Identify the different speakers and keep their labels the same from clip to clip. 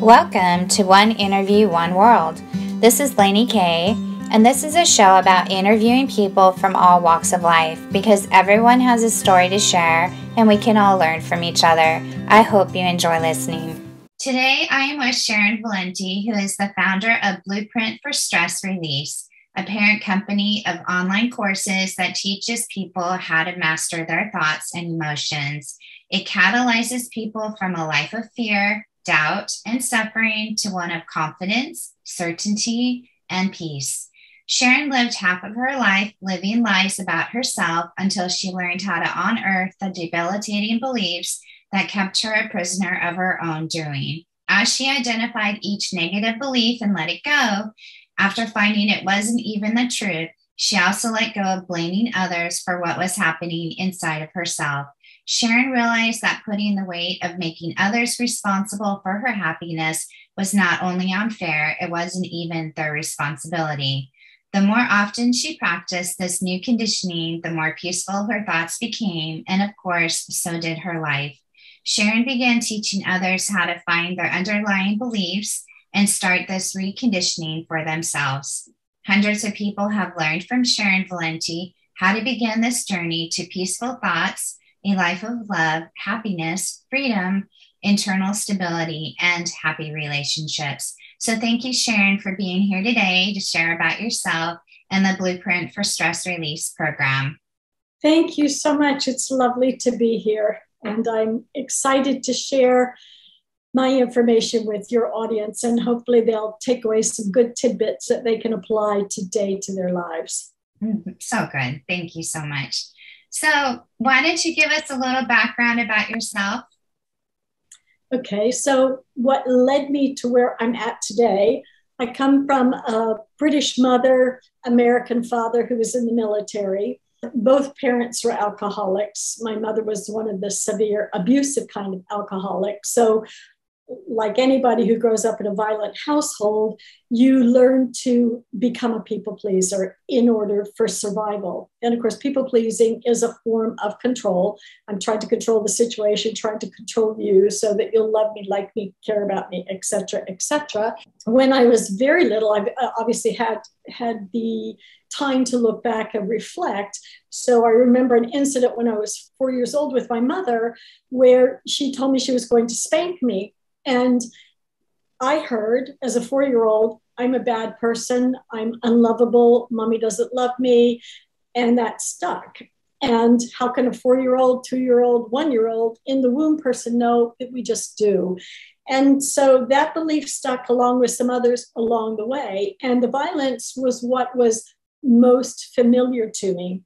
Speaker 1: Welcome to One Interview, One World. This is Lainey Kay, and this is a show about interviewing people from all walks of life because everyone has a story to share and we can all learn from each other. I hope you enjoy listening. Today, I am with Sharon Valenti, who is the founder of Blueprint for Stress Release, a parent company of online courses that teaches people how to master their thoughts and emotions. It catalyzes people from a life of fear, doubt, and suffering to one of confidence, certainty, and peace. Sharon lived half of her life living lies about herself until she learned how to unearth the debilitating beliefs that kept her a prisoner of her own doing. As she identified each negative belief and let it go, after finding it wasn't even the truth, she also let go of blaming others for what was happening inside of herself. Sharon realized that putting the weight of making others responsible for her happiness was not only unfair, it wasn't even their responsibility. The more often she practiced this new conditioning, the more peaceful her thoughts became, and of course, so did her life. Sharon began teaching others how to find their underlying beliefs and start this reconditioning for themselves. Hundreds of people have learned from Sharon Valenti how to begin this journey to peaceful thoughts, a life of love, happiness, freedom, internal stability, and happy relationships. So thank you, Sharon, for being here today to share about yourself and the Blueprint for Stress Release program.
Speaker 2: Thank you so much. It's lovely to be here, and I'm excited to share my information with your audience, and hopefully they'll take away some good tidbits that they can apply today to their lives.
Speaker 1: So good. Thank you so much. So why don't you give us a little background about yourself?
Speaker 2: Okay, so what led me to where I'm at today, I come from a British mother, American father who was in the military. Both parents were alcoholics. My mother was one of the severe abusive kind of alcoholics. So like anybody who grows up in a violent household, you learn to become a people pleaser in order for survival. And of course, people pleasing is a form of control. I'm trying to control the situation, trying to control you so that you'll love me, like me, care about me, etc., etc. When I was very little, I obviously had the time to look back and reflect. So I remember an incident when I was 4 years old with my mother, where she told me she was going to spank me. And I heard as a 4-year-old, I'm a bad person, I'm unlovable, mommy doesn't love me, and that stuck. And how can a 4-year-old, 2-year-old, 1-year-old in the womb person know that we just do? And so that belief stuck along with some others along the way. And the violence was what was most familiar to me.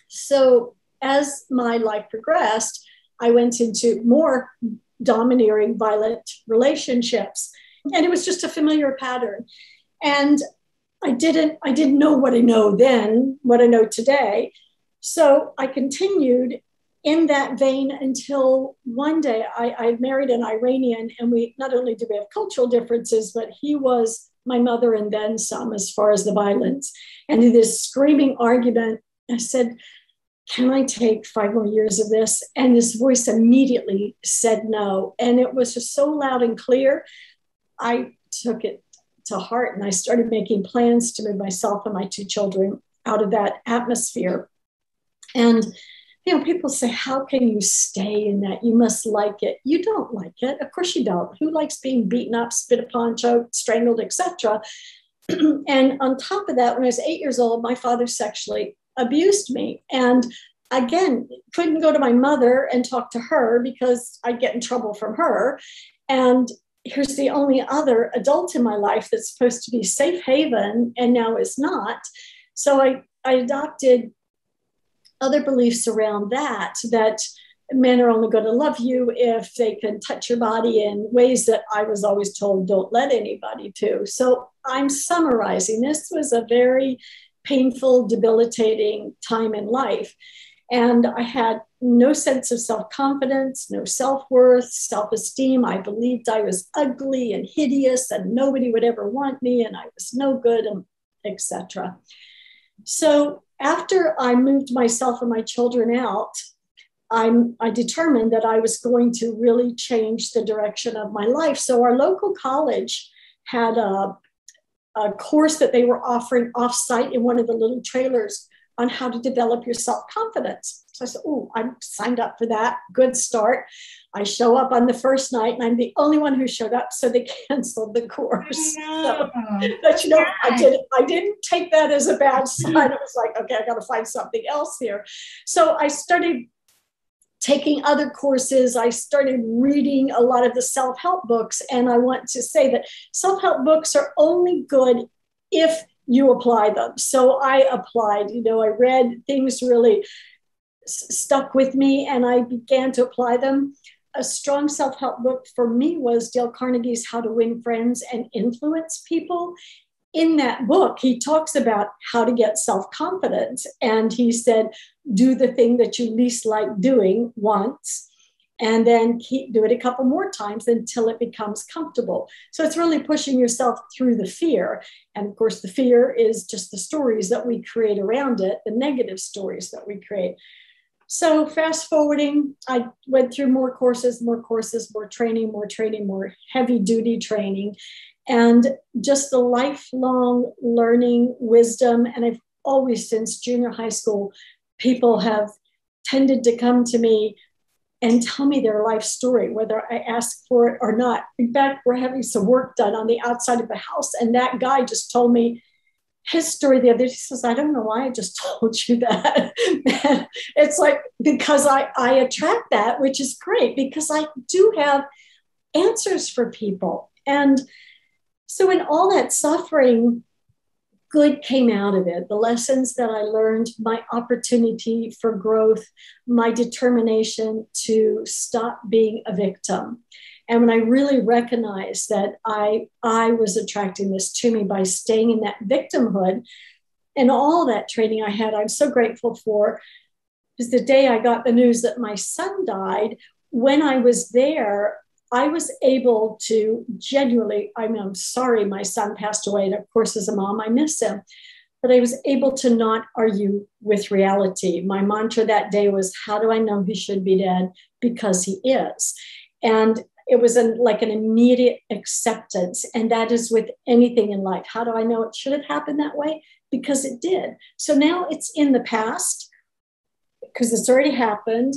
Speaker 2: So as my life progressed, I went into more domineering, violent relationships. And it was just a familiar pattern. And I didn't know what I know then, what I know today. So I continued in that vein until one day I married an Iranian, and we not only did we have cultural differences, but he was my mother and then some as far as the violence. And in this screaming argument, I said, can I take 5 more years of this? And this voice immediately said no. And it was just so loud and clear. I took it to heart and I started making plans to move myself and my 2 children out of that atmosphere. And, you know, people say, how can you stay in that? You must like it. You don't like it. Of course you don't. Who likes being beaten up, spit upon, choked, strangled, etc.? And on top of that, when I was 8 years old, my father sexually abused me. And again, couldn't go to my mother and talk to her because I'd get in trouble from her. And here's the only other adult in my life that's supposed to be safe haven and now is not. So I adopted other beliefs around that men are only going to love you if they can touch your body in ways that I was always told don't let anybody to. So I'm summarizing. This was a very painful, debilitating time in life. And I had no sense of self-confidence, no self-worth, self-esteem. I believed I was ugly and hideous and nobody would ever want me and I was no good, and etc. So after I moved myself and my children out, I determined that I was going to really change the direction of my life. So our local college had a course that they were offering offsite in one of the little trailers on how to develop your self-confidence. So I said, oh, I'm signed up for that. Good start. I show up on the first night and I'm the only one who showed up. So they canceled the course. So, but I didn't take that as a bad sign. I was like, okay, I got to find something else here. So I started taking other courses. I started reading a lot of the self-help books. And I want to say that self-help books are only good if you apply them. So I applied, I read things really stuck with me and I began to apply them. A strong self-help book for me was Dale Carnegie's How to Win Friends and Influence People. In that book, he talks about how to get self-confidence. And he said, do the thing that you least like doing once, and then do it a couple more times until it becomes comfortable. So it's really pushing yourself through the fear. And of course, the fear is just the stories that we create around it, the negative stories that we create. So fast forwarding, I went through more courses, more training, more heavy duty training, and just the lifelong learning wisdom. And I've always, since junior high school, people have tended to come to me and tell me their life story, whether I ask for it or not. In fact, we're having some work done on the outside of the house. And that guy just told me his story the other day. He says, I don't know why I just told you that. And it's like, because I attract that, which is great because I do have answers for people. And so in all that suffering, good came out of it. The lessons that I learned, my opportunity for growth, my determination to stop being a victim. And when I really recognized that I was attracting this to me by staying in that victimhood and all that training I had, I'm so grateful for, because the day I got the news that my son died, when I was there, I was able to genuinely, I'm sorry my son passed away. And of course, as a mom, I miss him. But I was able to not argue with reality. My mantra that day was, how do I know he should be dead? Because he is. And it was like an immediate acceptance. And that is with anything in life. How do I know it should have happened that way? Because it did. So now it's in the past because it's already happened.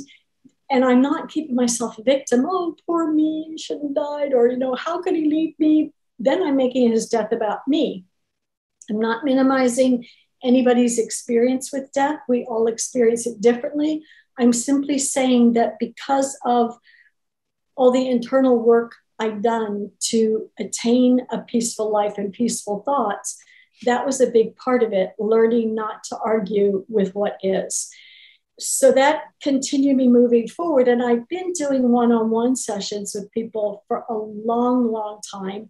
Speaker 2: And I'm not keeping myself a victim. Oh, poor me, he shouldn't have died. Or, how could he leave me? Then I'm making his death about me. I'm not minimizing anybody's experience with death. We all experience it differently. I'm simply saying that because of all the internal work I've done to attain a peaceful life and peaceful thoughts, that was a big part of it, learning not to argue with what is. So that continued me moving forward. And I've been doing one-on-one sessions with people for a long, long time.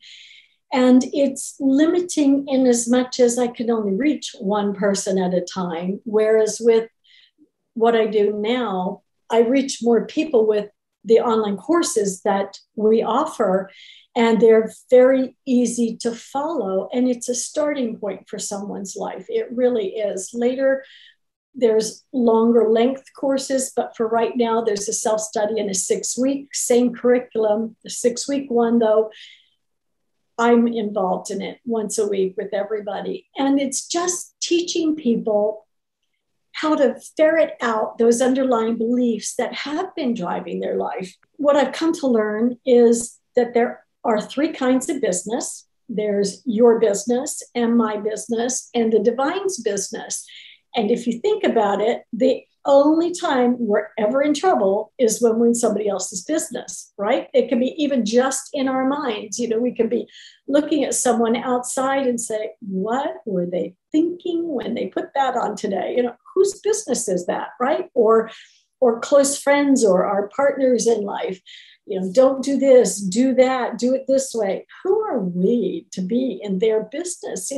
Speaker 2: And it's limiting in as much as I can only reach one person at a time. Whereas with what I do now, I reach more people with the online courses that we offer. And they're very easy to follow. And it's a starting point for someone's life. It really is. Later, there's longer length courses, but for right now, there's a self-study and a 6-week, same curriculum. The 6-week one, though, I'm involved in it once a week with everybody. And it's just teaching people how to ferret out those underlying beliefs that have been driving their life. What I've come to learn is that there are 3 kinds of business. There's your business and my business and the divine's business. And if you think about it, the only time we're ever in trouble is when we're in somebody else's business, right? It can be even just in our minds. We can be looking at someone outside and say, what were they thinking when they put that on today? Whose business is that, right? Or close friends or our partners in life. Don't do this, do that, do it this way. Who are we to be in their business?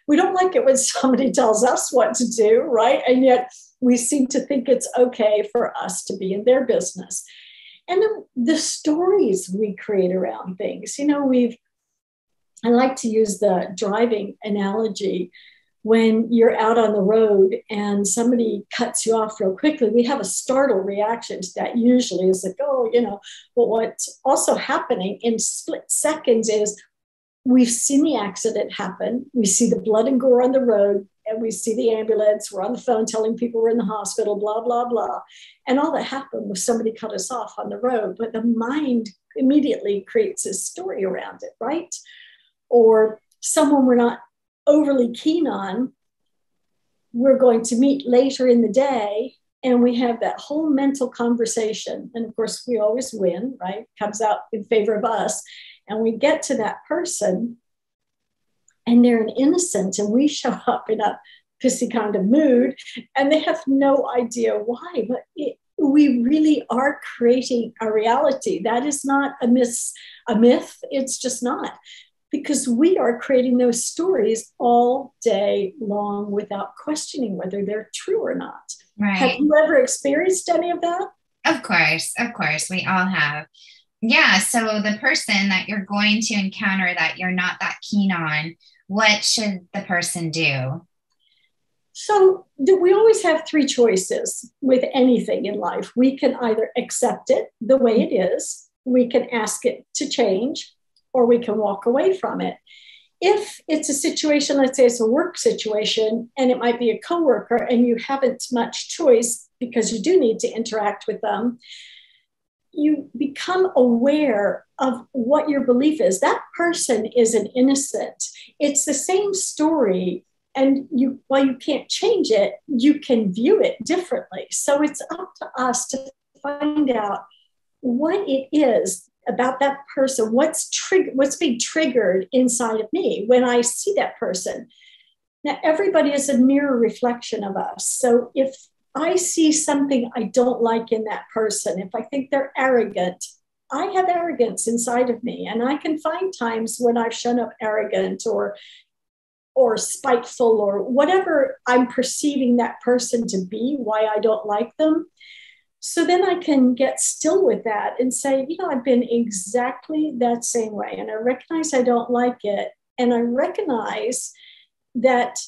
Speaker 2: We don't like it when somebody tells us what to do, right? And yet we seem to think it's okay for us to be in their business. And then the stories we create around things. I like to use the driving analogy. when you're out on the road and somebody cuts you off real quickly, we have a startled reaction to that. Usually it's like, oh, but what's also happening in split seconds is we've seen the accident happen. We see the blood and gore on the road, and we see the ambulance. We're on the phone telling people we're in the hospital, blah, blah, blah. And all that happened was somebody cut us off on the road, but the mind immediately creates a story around it, right? Or someone we're not overly keen on, we're going to meet later in the day, and we have that whole mental conversation. And of course, we always win, right? Comes out in favor of us. And we get to that person, and they're an innocent, and we show up in a pissy kind of mood, and they have no idea why. But we really are creating a reality. That is not a myth. It's just not. Because we are creating those stories all day long without questioning whether they're true or not.
Speaker 1: Right.
Speaker 2: Have you ever experienced any of that?
Speaker 1: Of course, we all have. Yeah, so the person that you're going to encounter that you're not that keen on, what should the person do?
Speaker 2: So we always have three choices with anything in life. We can either accept it the way it is, we can ask it to change, or we can walk away from it. If it's a situation, let's say it's a work situation, and it might be a coworker, and you haven't much choice because you do need to interact with them, you become aware of what your belief is. That person is an innocent. It's the same story. And while you can't change it, you can view it differently. So it's up to us to find out what it is about that person, what's being triggered inside of me when I see that person. Now, everybody is a mirror reflection of us. So if I see something I don't like in that person, if I think they're arrogant, I have arrogance inside of me. And I can find times when I've shown up arrogant or spiteful or whatever I'm perceiving that person to be, why I don't like them. So then I can get still with that and say, I've been exactly that same way. And I recognize I don't like it. And I recognize that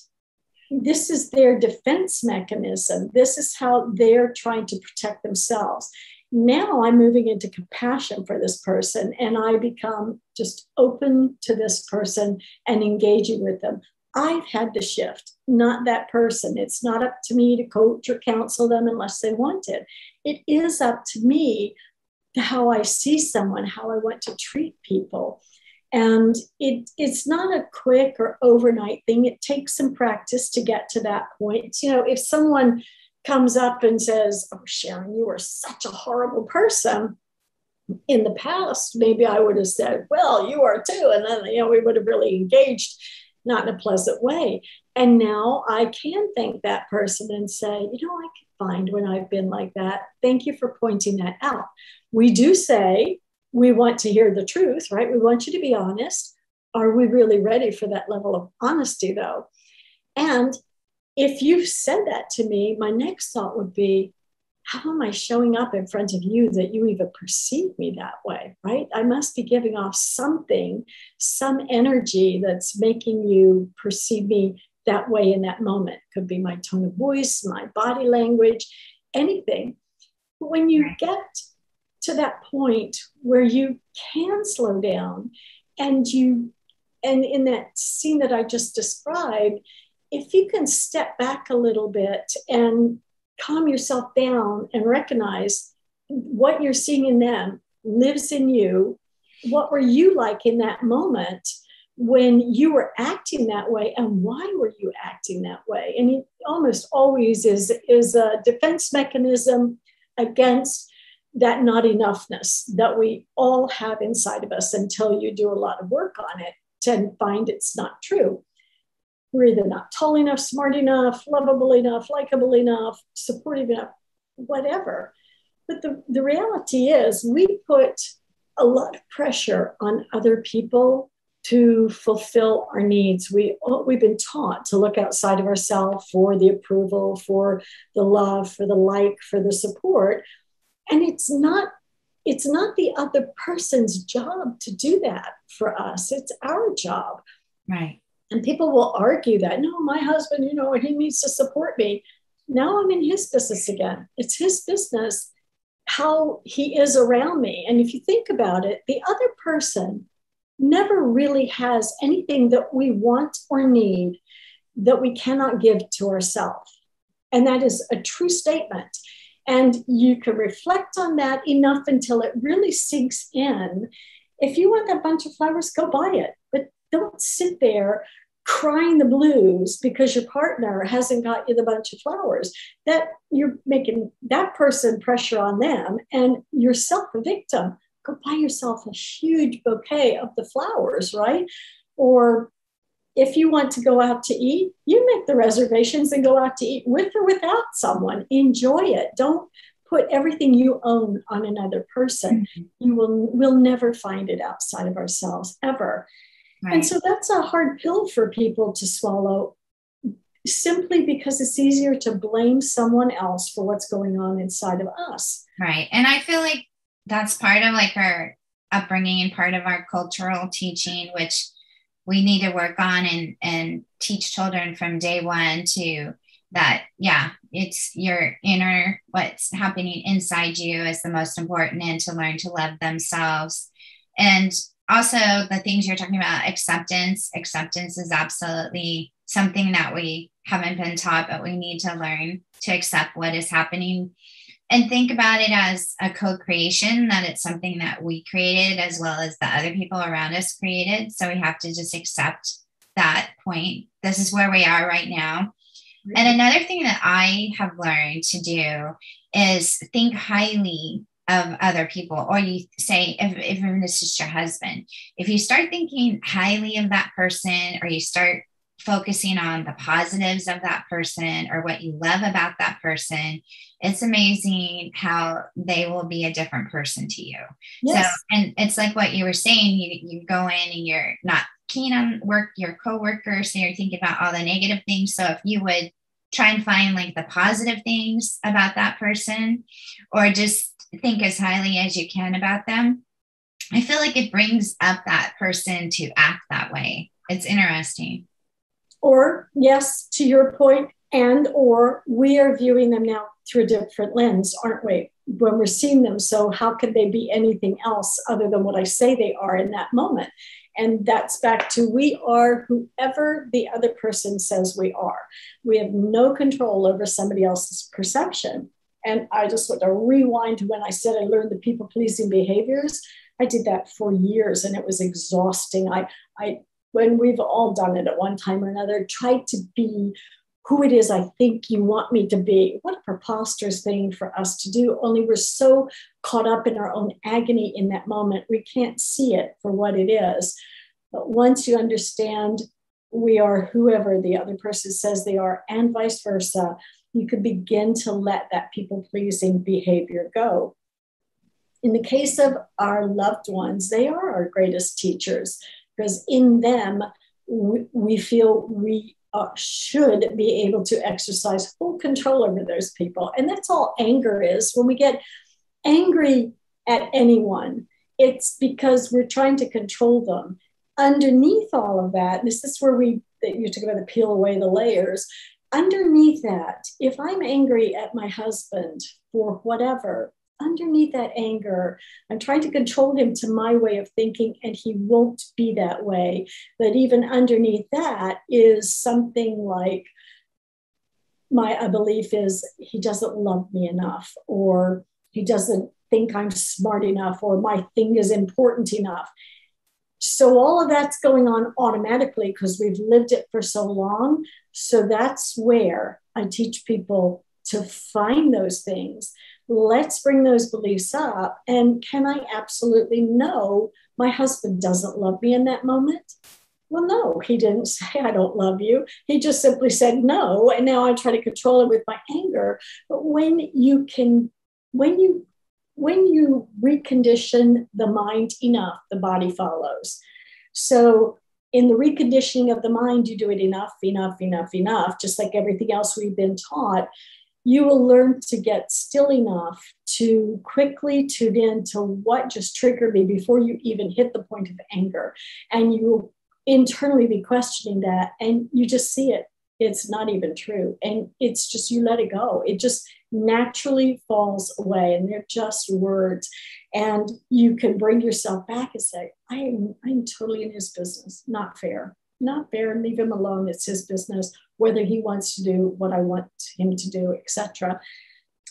Speaker 2: this is their defense mechanism. This is how they're trying to protect themselves. Now I'm moving into compassion for this person, and I become just open to this person and engaging with them. I've had to shift, not that person. It's not up to me to coach or counsel them unless they want it. It is up to me how I see someone, how I want to treat people. And it's not a quick or overnight thing. It takes some practice to get to that point. If someone comes up and says, oh, Sharon, you are such a horrible person. In the past, maybe I would have said, well, you are too. And then, we would have really engaged, not in a pleasant way. And now I can thank that person and say, I can find when I've been like that. Thank you for pointing that out. We do say, we want to hear the truth, right? We want you to be honest. Are we really ready for that level of honesty, though? And if you've said that to me, my next thought would be, how am I showing up in front of you that you even perceive me that way, right? I must be giving off something, some energy that's making you perceive me that way in that moment. Could be my tone of voice, my body language, anything. But when you get to that point where you can slow down and in that scene that I just described, if you can step back a little bit and calm yourself down and recognize what you're seeing in them lives in you. What were you like in that moment when you were acting that way, and why were you acting that way? And it almost always is a defense mechanism against that not enoughness that we all have inside of us until you do a lot of work on it to find it's not true. We're either not tall enough, smart enough, lovable enough, likable enough, supportive enough, whatever. But the reality is we put a lot of pressure on other people to fulfill our needs. We've been taught to look outside of ourselves for the approval, for the love, for the like, for the support. And it's not the other person's job to do that for us. It's our job.
Speaker 1: Right.
Speaker 2: And people will argue that, no, my husband, he needs to support me. Now I'm in his business again. It's his business how he is around me. And if you think about it, the other person never really has anything that we want or need that we cannot give to ourselves. And that is a true statement. And you can reflect on that enough until it really sinks in. If you want that bunch of flowers, go buy it. But don't sit there crying the blues because your partner hasn't got you the bunch of flowers. That you're making that person pressure on them and yourself a victim. Go buy yourself a huge bouquet of the flowers, right? Or if you want to go out to eat, you make the reservations and go out to eat with or without someone. Enjoy it. Don't put everything you own on another person. Mm-hmm. We'll never find it outside of ourselves, ever. Right. And so that's a hard pill for people to swallow, simply because it's easier to blame someone else for what's going on inside of us.
Speaker 1: Right. And I feel like that's part of like our upbringing and part of our cultural teaching, which we need to work on and teach children from day one to that. Yeah, it's your inner, what's happening inside you is the most important, and to learn to love themselves. And also the things you're talking about, acceptance is absolutely something that we haven't been taught, but we need to learn to accept what is happening and think about it as a co-creation, that it's something that we created as well as the other people around us created. So we have to just accept that point. This is where we are right now. Mm-hmm. And another thing that I have learned to do is think highly of other people. Or you say, if this is your husband, if you start thinking highly of that person, or you start focusing on the positives of that person or what you love about that person, it's amazing how they will be a different person to you. Yes. So, and it's like what you were saying, you go in and you're not keen on your coworkers, so you're thinking about all the negative things. So if you would try and find like the positive things about that person, or just think as highly as you can about them, I feel like it brings up that person to act that way. It's interesting.
Speaker 2: Or yes, to your point, or we are viewing them now through a different lens, aren't we, when we're seeing them? So how could they be anything else other than what I say they are in that moment? And that's back to, we are whoever the other person says we are. We have no control over somebody else's perception. And I just want to rewind to when I said I learned the people-pleasing behaviors. I did that for years and it was exhausting. I when we've all done it at one time or another, tried to be who it is I think you want me to be. What a preposterous thing for us to do, only we're so caught up in our own agony in that moment, we can't see it for what it is. But once you understand we are whoever the other person says they are, and vice versa, you can begin to let that people-pleasing behavior go. In the case of our loved ones, they are our greatest teachers, because in them, we feel we should be able to exercise full control over those people. And that's all anger is. When we get angry at anyone, it's because we're trying to control them. Underneath all of that, this is where you talk about the peel away the layers. Underneath that, if I'm angry at my husband for whatever, underneath that anger, I'm trying to control him to my way of thinking, and he won't be that way. But even underneath that is something like my belief is he doesn't love me enough, or he doesn't think I'm smart enough, or my thing is important enough. So all of that's going on automatically because we've lived it for so long. So that's where I teach people to find those things. Let's bring those beliefs up. And can I absolutely know my husband doesn't love me in that moment? Well, no, he didn't say I don't love you. He just simply said no. And now I try to control it with my anger. But when you recondition the mind enough, the body follows. So in the reconditioning of the mind, you do it enough, just like everything else we've been taught. You will learn to get still enough to quickly tune in to what just triggered me before you even hit the point of anger. And you internally be questioning that, and you just see it. It's not even true. And it's just, you let it go. It just naturally falls away, and they're just words. And you can bring yourself back and say, I'm totally in his business. Not fair. Not fair. Leave him alone. It's his business, whether he wants to do what I want him to do, etc.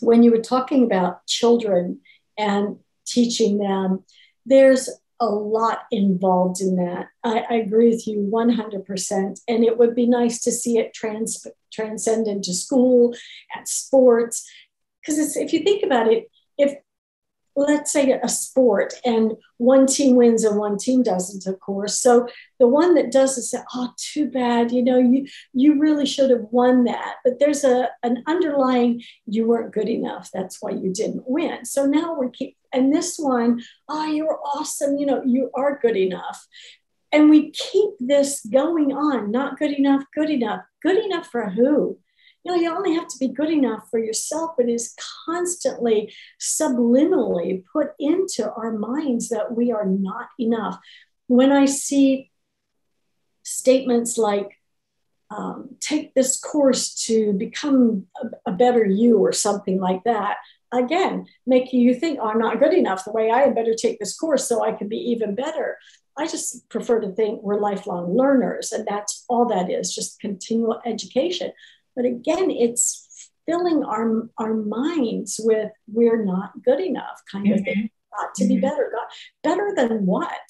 Speaker 2: When you were talking about children and teaching them, there's a lot involved in that. I agree with you 100%. And it would be nice to see it transcend into school, at sports. Because if you think about it, if, let's say, a sport and one team wins and one team doesn't, of course. So the one that doesn't say, oh, too bad, you really should have won that. But there's an underlying, you weren't good enough. That's why you didn't win. So now and this one, oh, you were awesome. You are good enough. And we keep this going on. Not good enough, good enough. Good enough for who? You only have to be good enough for yourself. It is constantly subliminally put into our minds that we are not enough. When I see statements like, take this course to become a better you, or something like that, again, making you think, oh, I'm not good enough the way I had, better take this course so I can be even better. I just prefer to think we're lifelong learners, and that's all that is, just continual education. But again, it's filling our minds with, we're not good enough kind of thing. Got to be better. Better than what?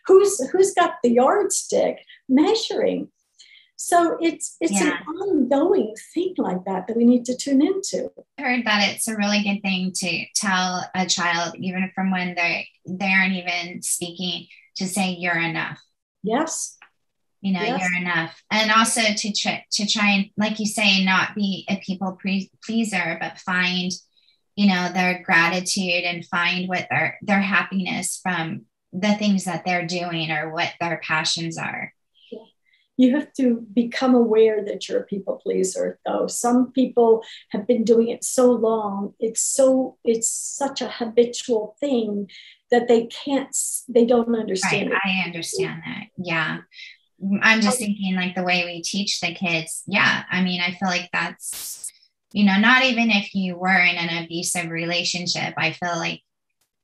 Speaker 2: Who's got the yardstick measuring? So it's an ongoing thing like that we need to tune into.
Speaker 1: I heard that it's a really good thing to tell a child, even from when they aren't even speaking, to say you're enough.
Speaker 2: Yes.
Speaker 1: Yes. You're enough. And also to try and, like you say, not be a people pleaser, but find, their gratitude and find what their happiness from the things that they're doing or what their passions are.
Speaker 2: You have to become aware that you're a people pleaser, though. Some people have been doing it so long, it's such a habitual thing that they don't understand.
Speaker 1: Right. I understand that. Yeah. I'm just thinking, like, the way we teach the kids. Yeah. I mean, I feel like that's, not even if you were in an abusive relationship, I feel like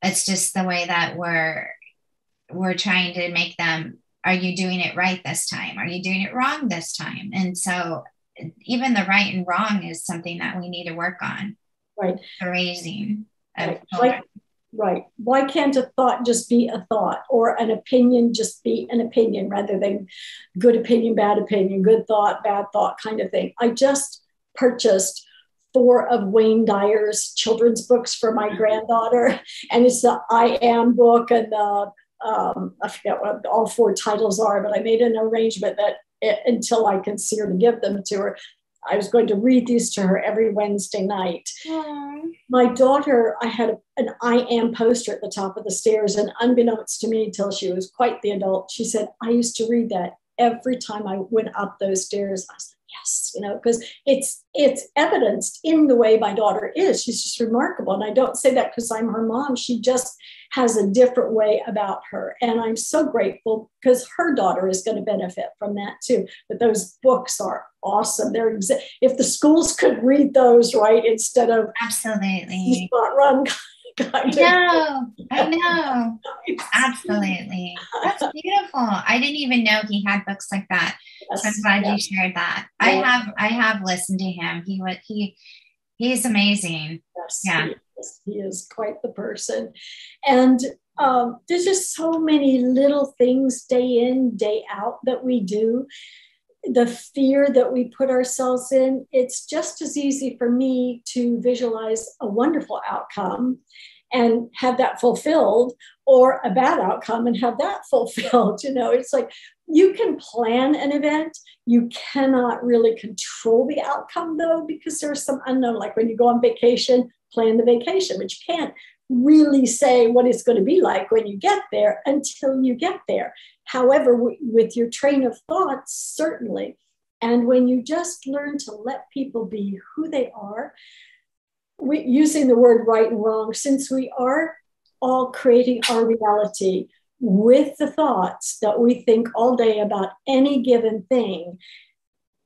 Speaker 1: it's just the way that we're trying to make them, are you doing it right this time? Are you doing it wrong this time? And so even the right and wrong is something that we need to work on.
Speaker 2: Right.
Speaker 1: The raising of
Speaker 2: children. Right. Why can't a thought just be a thought, or an opinion just be an opinion, rather than good opinion, bad opinion, good thought, bad thought kind of thing? I just purchased 4 of Wayne Dyer's children's books for my granddaughter. And it's the I Am book and the, I forget what all 4 titles are, but I made an arrangement that until I can see her, to give them to her, I was going to read these to her every Wednesday night. Aww. My daughter, I had an I Am poster at the top of the stairs, and unbeknownst to me, until she was quite the adult, she said, I used to read that every time I went up those stairs. I was like, yes, because it's evidenced in the way my daughter is. She's just remarkable. And I don't say that because I'm her mom. She just has a different way about her. And I'm so grateful, because her daughter is going to benefit from that too. But those books are awesome. If the schools could read those, right, instead of
Speaker 1: absolutely
Speaker 2: run.
Speaker 1: I know. Absolutely. That's beautiful. I didn't even know he had books like that. Yes, so I'm glad you shared that. Yeah. I have listened to him. He's amazing.
Speaker 2: Yes, yeah. He is quite the person. And there's just so many little things day in, day out that we do. The fear that we put ourselves in, it's just as easy for me to visualize a wonderful outcome and have that fulfilled, or a bad outcome and have that fulfilled. It's like, you can plan an event. You cannot really control the outcome, though, because there's some unknown. Like when you go on vacation, plan the vacation, but you can't really say what it's going to be like when you get there until you get there. However, with your train of thought, certainly. And when you just learn to let people be who they are, using the word right and wrong, since we are all creating our reality, with the thoughts that we think all day about any given thing,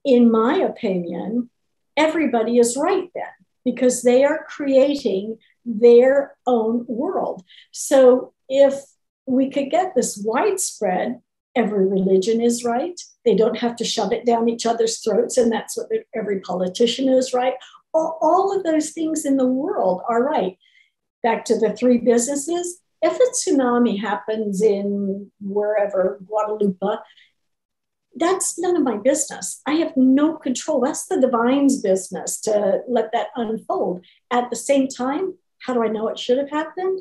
Speaker 2: in my opinion, everybody is right then, because they are creating their own world. So if we could get this widespread, every religion is right. They don't have to shove it down each other's throats, and that's what every politician is right. All of those things in the world are right. Back to the three businesses. If a tsunami happens in wherever, Guadalupe, that's none of my business. I have no control. That's the divine's business to let that unfold. At the same time, how do I know it should have happened?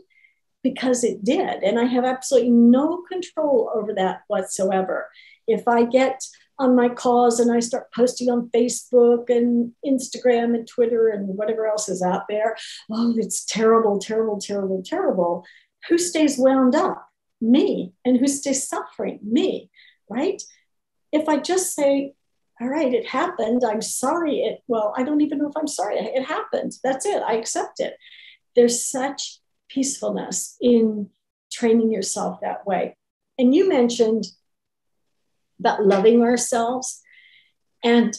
Speaker 2: Because it did. And I have absolutely no control over that whatsoever. If I get on my cause and I start posting on Facebook and Instagram and Twitter and whatever else is out there, oh, it's terrible, terrible, terrible, terrible. Who stays wound up? Me. And who stays suffering? Me, right? If I just say, all right, it happened, I'm sorry. Well, I don't even know if I'm sorry. It happened. That's it. I accept it. There's such peacefulness in training yourself that way. And you mentioned about loving ourselves. And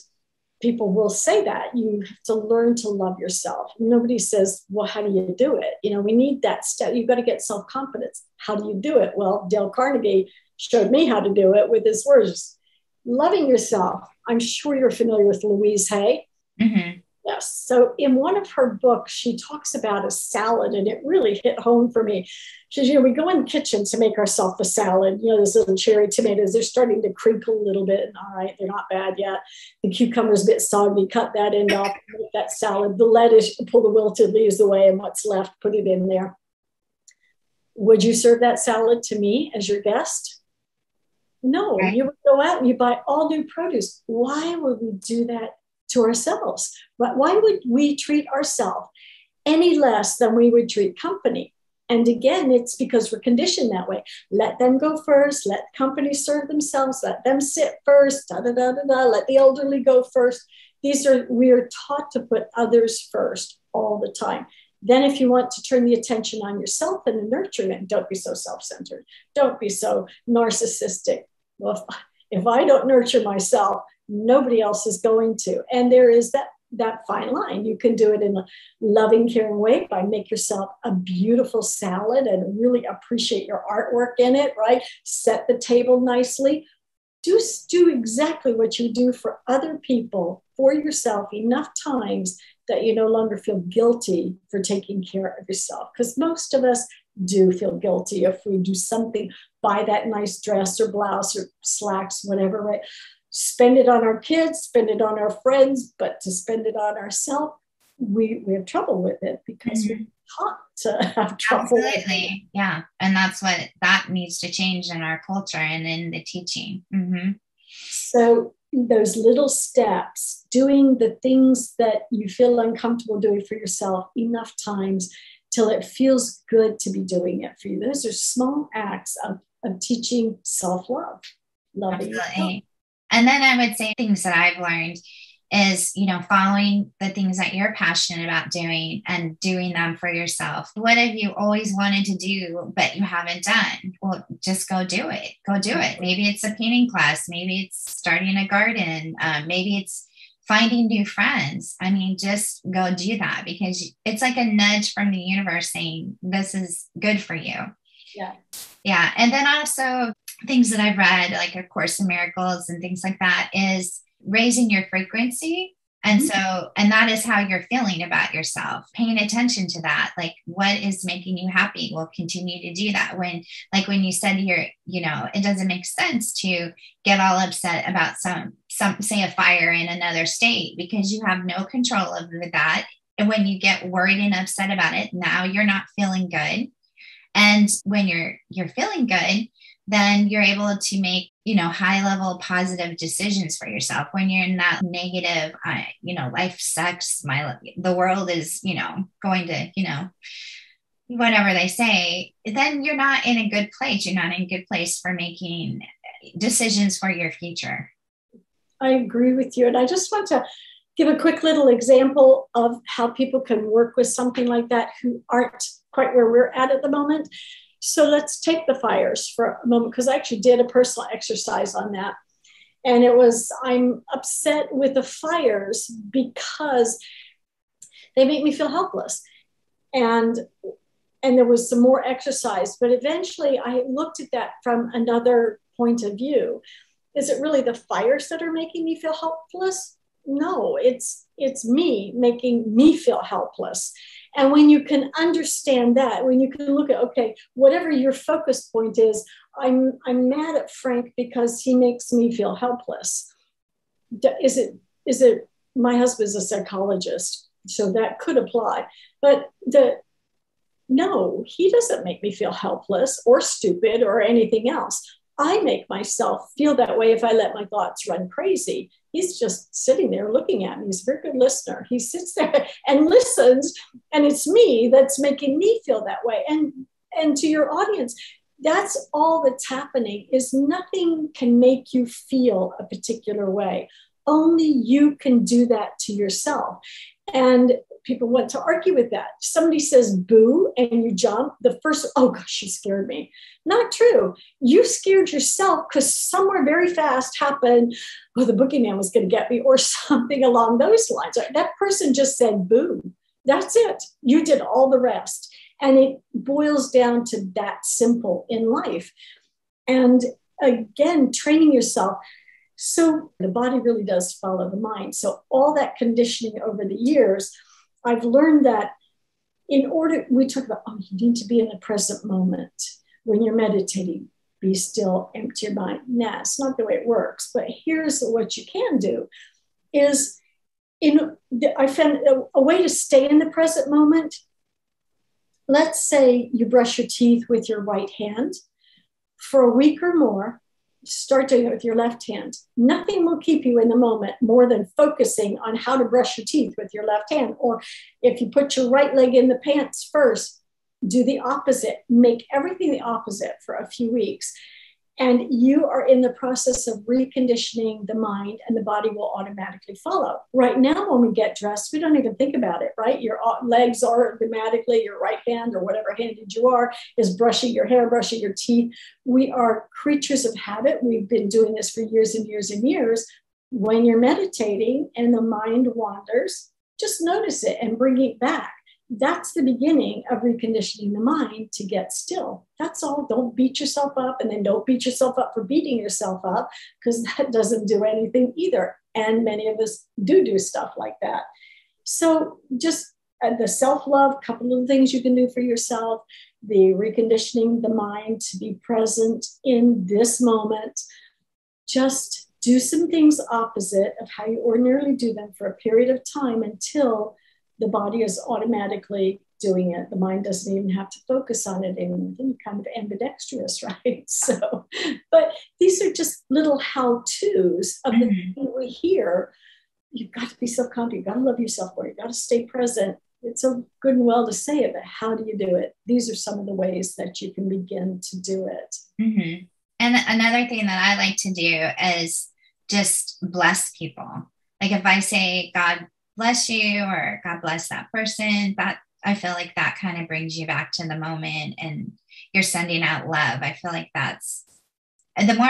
Speaker 2: people will say that you have to learn to love yourself. Nobody says, well, how do you do it? You know, we need that step. You've got to get self-confidence. How do you do it? Well, Dale Carnegie showed me how to do it with his words. Loving yourself. I'm sure you're familiar with Louise Hay. Mm-hmm. Yes. So in one of her books, she talks about a salad, and it really hit home for me. She says, we go in the kitchen to make ourselves a salad. Those little cherry tomatoes, they're starting to crinkle a little bit. And all right, they're not bad yet. The cucumber's a bit soggy, cut that end off, make that salad. The lettuce, pull the wilted leaves away, and what's left, put it in there. Would you serve that salad to me as your guest? No, right. You would go out and you buy all new produce. Why would we do that to ourselves? But why would we treat ourselves any less than we would treat company? And again, it's because we're conditioned that way. Let them go first. Let companies serve themselves. Let them sit first. Da, da, da, da, da. Let the elderly go first. We are taught to put others first all the time. Then if you want to turn the attention on yourself and nurture it, don't be so self-centered. Don't be so narcissistic. Well, if I don't nurture myself, nobody else is going to. And there is that fine line. You can do it in a loving, caring way by make yourself a beautiful salad and really appreciate your artwork in it, right? Set the table nicely. Do exactly what you do for other people, for yourself, enough times that you no longer feel guilty for taking care of yourself. Because most of us do feel guilty if we do something, buy that nice dress or blouse or slacks, whatever, right? Spend it on our kids, spend it on our friends, but to spend it on ourselves, we have trouble with it because we're taught to have trouble.
Speaker 1: Absolutely. Yeah. And that needs to change in our culture and in the teaching. Mm-hmm.
Speaker 2: So those little steps, doing the things that you feel uncomfortable doing for yourself enough times till it feels good to be doing it for you. Those are small acts of teaching self-love. Loving yourself.
Speaker 1: And then I would say things that I've learned is, following the things that you're passionate about doing and doing them for yourself. What have you always wanted to do, but you haven't done? Well, just go do it. Go do it. Maybe it's a painting class. Maybe it's starting a garden. Maybe it's finding new friends. I mean, just go do that because it's like a nudge from the universe saying, this is good for you.
Speaker 2: Yeah.
Speaker 1: Yeah. And then also things that I've read, like A Course in Miracles and things like that, is raising your frequency. And and that is how you're feeling about yourself, paying attention to that. Like, what is making you happy? We'll continue to do that. When you said here, it doesn't make sense to get all upset about some say a fire in another state because you have no control over that. And when you get worried and upset about it, now you're not feeling good. And when you're feeling good, then you're able to make, high level positive decisions for yourself. When you're in that negative, life sucks, the world is, going to, whatever they say, then you're not in a good place. You're not in a good place for making decisions for your future.
Speaker 2: I agree with you. And I just want to give a quick little example of how people can work with something like that who aren't quite where we're at the moment. So let's take the fires for a moment, because I actually did a personal exercise on that. And it was, I'm upset with the fires because they make me feel helpless. And there was some more exercise, but eventually I looked at that from another point of view. Is it really the fires that are making me feel helpless? No, it's me making me feel helpless. And when you can understand that, when you can look at, okay, whatever your focus point is, I'm mad at Frank because he makes me feel helpless. Is it my husband's a psychologist, so that could apply. But no, he doesn't make me feel helpless or stupid or anything else. I make myself feel that way if I let my thoughts run crazy. He's just sitting there looking at me. He's a very good listener. He sits there and listens, and it's me that's making me feel that way. And to your audience, that's all that's happening. Is nothing can make you feel a particular way. Only you can do that to yourself. And people want to argue with that. Somebody says boo and you jump. The first, oh gosh, she scared me. Not true. You scared yourself because somewhere very fast happened, oh, the boogeyman was going to get me, or something along those lines. That person just said boo. That's it. You did all the rest. And it boils down to that simple in life. And again, training yourself. So the body really does follow the mind. So all that conditioning over the years, I've learned that we talk about, oh, you need to be in the present moment when you're meditating. Be still, empty your mind. Nah, it's not the way it works. But here's what you can do is, I found a way to stay in the present moment. Let's say you brush your teeth with your right hand for a week or more. Start doing it with your left hand. Nothing will keep you in the moment more than focusing on how to brush your teeth with your left hand. Or if you put your right leg in the pants first, do the opposite. Make everything the opposite for a few weeks. And you are in the process of reconditioning the mind, and the body will automatically follow. Right now, when we get dressed, we don't even think about it, right? Your legs are automatically, your right hand or whatever handed you are is brushing your hair, brushing your teeth. We are creatures of habit. We've been doing this for years and years and years. When you're meditating and the mind wanders, just notice it and bring it back. That's the beginning of reconditioning the mind to get still. That's all. Don't beat yourself up, and then don't beat yourself up for beating yourself up, because that doesn't do anything either. And many of us do stuff like that. So just the self-love, couple of things you can do for yourself, the reconditioning the mind to be present in this moment. Just do some things opposite of how you ordinarily do them for a period of time until the body is automatically doing it. The mind doesn't even have to focus on it anymore. Then kind of ambidextrous, right? So, but these are just little how-tos of the thing we hear. You've got to be self-confident. You've got to love yourself more. You've got to stay present. It's so good and well to say it, but how do you do it? These are some of the ways that you can begin to do it.
Speaker 1: Mm-hmm. And another thing that I like to do is just bless people. Like if I say, God bless you, or God bless that person, that I feel like that kind of brings you back to the moment, and you're sending out love. I feel like that's the more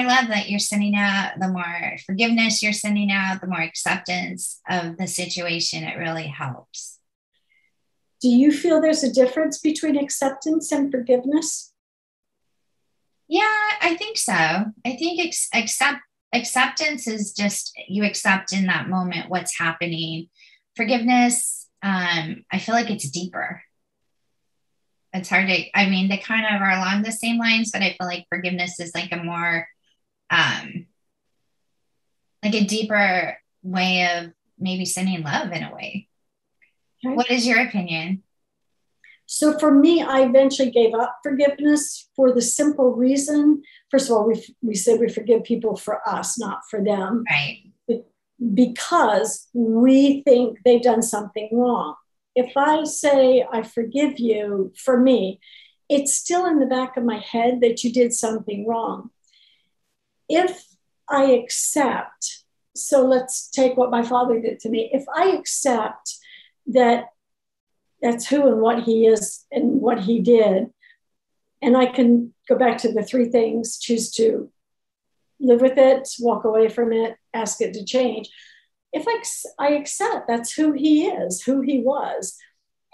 Speaker 1: love that you're sending out, the more forgiveness you're sending out, the more acceptance of the situation. It really helps.
Speaker 2: Do you feel there's a difference between acceptance and forgiveness?
Speaker 1: Yeah, I think so. I think acceptance is just you accept in that moment what's happening. Forgiveness, I feel like it's deeper. It's hard to, I mean, they kind of are along the same lines, but I feel like forgiveness is like a more, like a deeper way of maybe sending love in a way. Okay. What is your opinion?
Speaker 2: So for me, I eventually gave up forgiveness for the simple reason. First of all, we say we forgive people for us, not for them.
Speaker 1: Right.
Speaker 2: Because we think they've done something wrong. If I say, I forgive you for me, it's still in the back of my head that you did something wrong. If I accept, so let's take what my father did to me. If I accept that that's who and what he is and what he did, And I can go back to the three things: choose to live with it, walk away from it, ask it to change. If I accept that's who he is, who he was,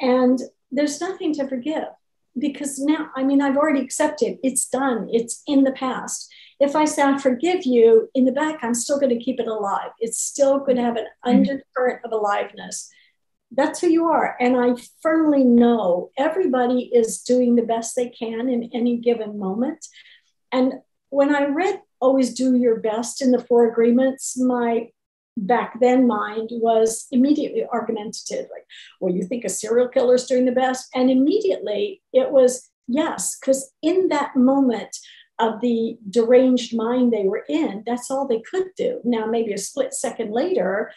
Speaker 2: and there's nothing to forgive, because now, I mean, I've already accepted, it's done, it's in the past. If I say I forgive you, in the back, I'm still going to keep it alive. It's still going to have an undercurrent of aliveness. That's who you are. And I firmly know everybody is doing the best they can in any given moment. And when I read Always Do Your Best in the Four Agreements, my back then mind was immediately argumentative. Like, well, you think a serial killer is doing the best? And immediately it was yes, because in that moment of the deranged mind they were in, that's all they could do. Now, maybe a split second later,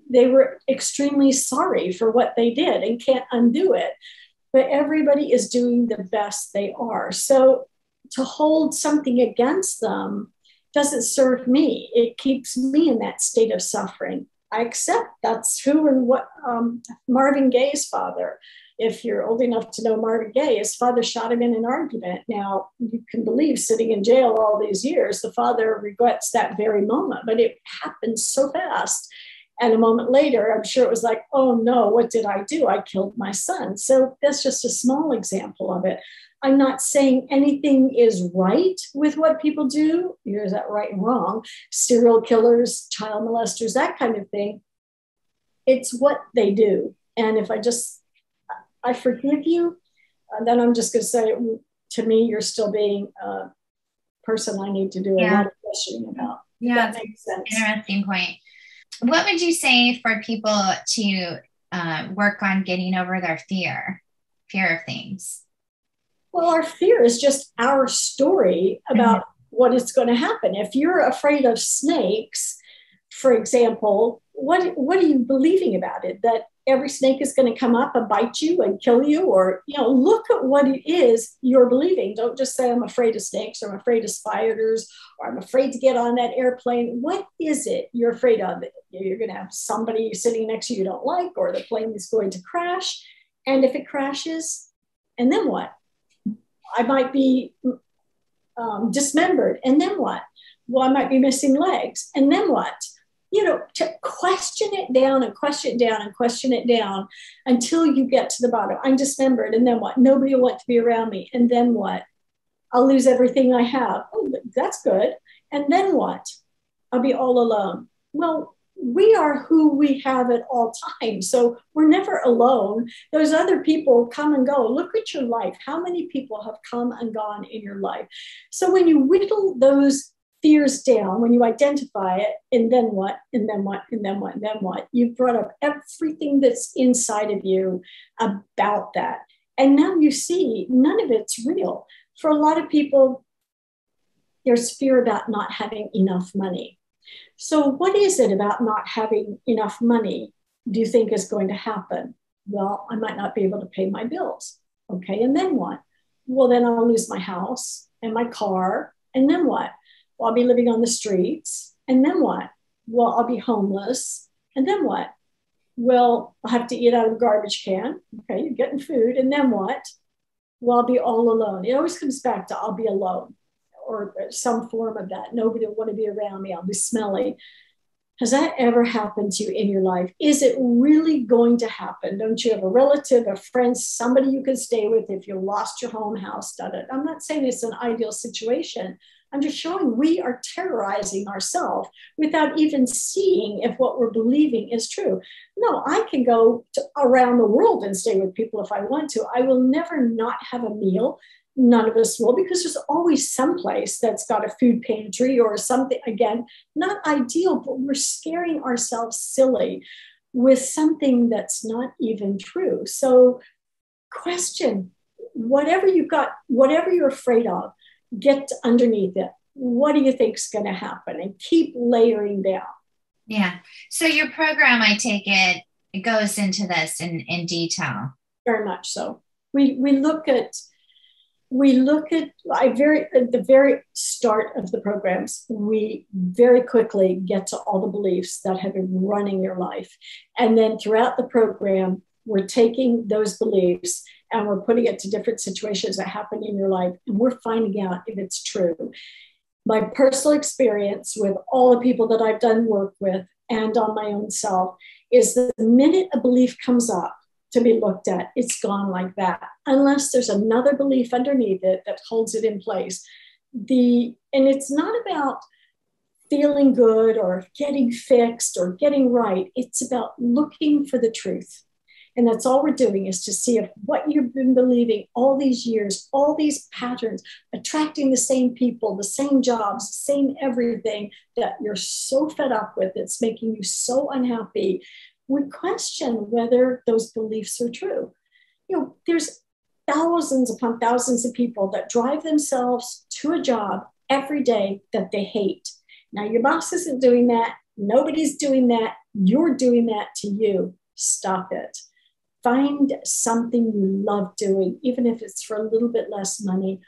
Speaker 2: they were extremely sorry for what they did and can't undo it. But everybody is doing the best they are. So to hold something against them doesn't serve me. It keeps me in that state of suffering. I accept that's who and what Marvin Gaye's father, if you're old enough to know Marvin Gaye, his father shot him in an argument. Now, you can believe sitting in jail all these years, the father regrets that very moment, but it happened so fast. And a moment later, I'm sure it was like, oh no, what did I do? I killed my son. So that's just a small example of it. I'm not saying anything is right with what people do. Is that right and wrong? Serial killers, child molesters, that kind of thing. It's what they do. And if I forgive you, then I'm just going to say, to me, you're still being a person I need to do a lot of questioning about.
Speaker 1: Yeah, that makes sense. Interesting point. What would you say for people to work on getting over their fear of things?
Speaker 2: Well, our fear is just our story about what is going to happen. If you're afraid of snakes, for example, what are you believing about it? That every snake is going to come up and bite you and kill you? Or, look at what it is you're believing. Don't just say, I'm afraid of snakes, or I'm afraid of spiders, or I'm afraid to get on that airplane. What is it you're afraid of? You're going to have somebody sitting next to you don't like, or the plane is going to crash. And if it crashes, and then what? I might be dismembered. And then what? Well, I might be missing legs. And then what? To question it down and question it down and question it down until you get to the bottom. I'm dismembered. And then what? Nobody will want to be around me. And then what? I'll lose everything I have. Oh, that's good. And then what? I'll be all alone. Well, we are who we have at all times. So we're never alone. Those other people come and go. Look at your life. How many people have come and gone in your life? So when you whittle those fears down, when you identify it, and then what, and then what, and then what, and then what, you've brought up everything that's inside of you about that. And now you see none of it's real. For a lot of people, there's fear about not having enough money. So what is it about not having enough money do you think is going to happen? Well, I might not be able to pay my bills. Okay, and then what? Well, then I'll lose my house and my car. And then what? Well, I'll be living on the streets. And then what? Well, I'll be homeless. And then what? Well, I'll have to eat out of a garbage can. Okay, you're getting food. And then what? Well, I'll be all alone. It always comes back to I'll be alone, or some form of that. Nobody will want to be around me. I'll be smelly. Has that ever happened to you in your life? Is it really going to happen? Don't you have a relative, a friend, somebody you can stay with if you lost your home, house, I'm not saying it's an ideal situation. I'm just showing we are terrorizing ourselves without even seeing if what we're believing is true. No, I can go around the world and stay with people if I want to. I will never not have a meal. None of us will, because there's always some place that's got a food pantry or something. Again, not ideal, but we're scaring ourselves silly with something that's not even true. So question, whatever you've got, whatever you're afraid of, get underneath it. What do you think is going to happen? And keep layering down.
Speaker 1: Yeah. So your program, I take it goes into this in detail.
Speaker 2: Very much so. We look at the very start of the programs, we very quickly get to all the beliefs that have been running your life. And then throughout the program, we're taking those beliefs and we're putting it to different situations that happen in your life, and we're finding out if it's true. My personal experience with all the people that I've done work with and on my own self is the minute a belief comes up to be looked at, it's gone like that, unless there's another belief underneath it that holds it in place. And it's not about feeling good or getting fixed or getting right. It's about looking for the truth. And that's all we're doing, is to see if what you've been believing all these years, all these patterns, attracting the same people, the same jobs, the same everything that you're so fed up with, it's making you so unhappy. We question whether those beliefs are true. There's thousands upon thousands of people that drive themselves to a job every day that they hate. Now, your boss isn't doing that. Nobody's doing that. You're doing that to you. Stop it. Find something you love doing, even if it's for a little bit less money.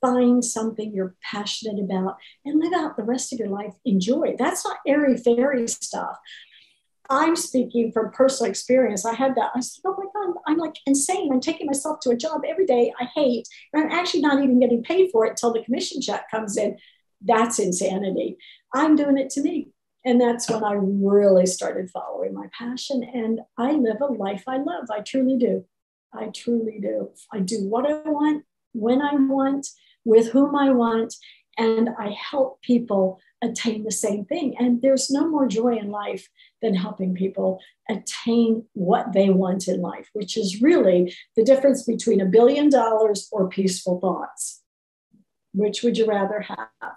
Speaker 2: Find something you're passionate about and live out the rest of your life. Enjoy. That's not airy-fairy stuff. I'm speaking from personal experience. I had that. I said, oh my God, I'm like insane. I'm taking myself to a job every day I hate, and I'm actually not even getting paid for it until the commission check comes in. That's insanity. I'm doing it to me. And that's when I really started following my passion. And I live a life I love. I truly do. I truly do. I do what I want, when I want, with whom I want. And I help people attain the same thing. And there's no more joy in life than helping people attain what they want in life, which is really the difference between $1 billion or peaceful thoughts. Which would you rather have?